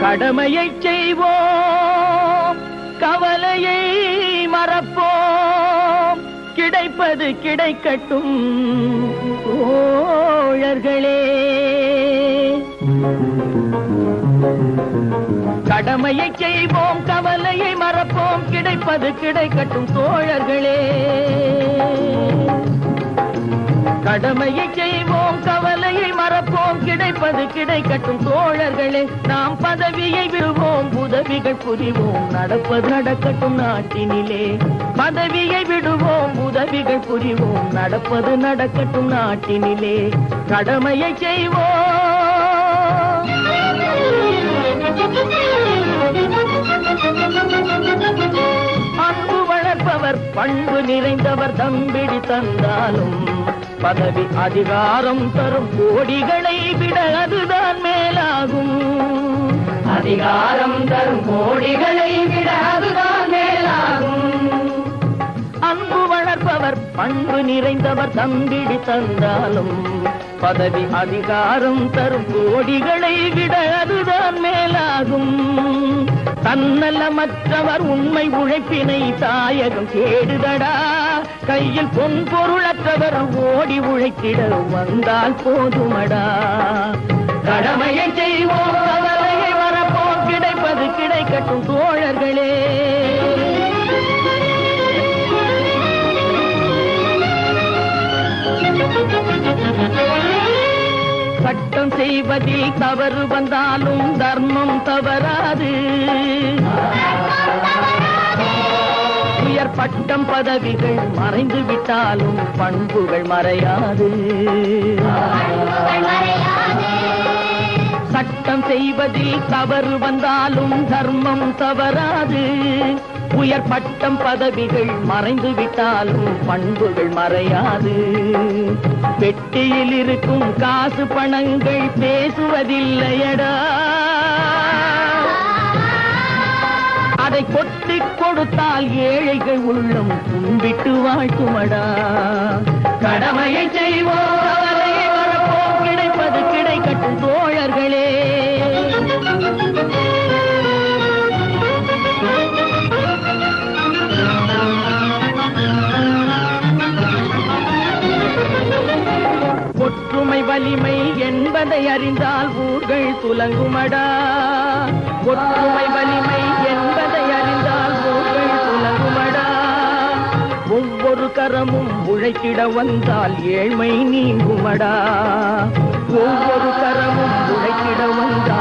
கடமையை செய்வோம், கவலையை மறப்போம், கிடைப்பது கிடைக்கட்டும் தோழர்களே. கடமையை செய்வோம், கவலையை மறப்போம், கிடைப்பது கிடைக்கட்டும் தோழர்களே. கடமையை செய்வோம், கவலையை மறப்போம், கிடைப்பது கிடைக்கட்டும் தோழர்களே. நாம் பதவியை விடுவோம், உதவிகள் புரிவோம், நடப்பது நடக்கட்டும் நாட்டினிலே. பதவியை விடுவோம், உதவிகள் புரிவோம், நடப்பது நடக்கட்டும் நாட்டினிலே. கடமையை செய்வோம். அன்பு வளர்ப்பவர், பண்பு நிறைந்தவர், தம்பிடி தந்தாலும் பதவி அதிகாரம் தரும் கோடிகளை விட அதுதான் மேலாகும். அதிகாரம் தரும் கோடிகளை விட அதுதான் மேலாகும். அன்பு வளர்ப்பவர், பண்பு நிறைந்தவர், தம்பிடி தந்தாலும் பதவி அதிகாரம் தரும் கோடிகளை விட அதுதான் மேலாகும். தன்னலமற்றவர் உண்மை உழைப்பினை தாயகம் தேடுதடா. கையில் பொன் பொருளற்றவர் ஓடி உழைத்திட வந்தால் போதுமடா. கடமையை செய்வோம், கவலையை மறப்போம், கிடைப்பது கிடைக்கட்டும் தோழர்களே. சட்டம் செய்வதில் தவறு வந்தாலும் தர்மம் தவறாது. உயர் பட்டம் பதவிகள் மறைந்து விட்டாலும் பண்புகள் மறையாது. சட்டம் செய்வதில் தவறு வந்தாலும் தர்மம் தவறாது. உயர் பட்டம் பதவிகள் மறைந்து விட்டாலும் பண்புகள் மறையாது. பெட்டியில் இருக்கும் காசு பணங்கள் பேசுவதில்லையடா. அதை கொட்டி கொடுத்தால் ஏழைகள் உள்ளம் கும்பிட்டு வாழ்த்துமடா. கடமையை செய்வோம், கவலையை மறப்போம், கிடைப்பது கிடைக்கட்டும் தோழர்களே. ஒற்றுமை வலிமை என்பதை அறிந்தால் ஊர்கள் துலங்குமடா. ஒற்றுமை வலிமை என்பதை அறிந்தால் ஊர்கள் துலங்குமடா. ஒவ்வொரு கரமும் உழைத்திட வந்தால் ஏழ்மை நீங்குமடா. ஒவ்வொரு கரமும் உழைத்திட வந்தால்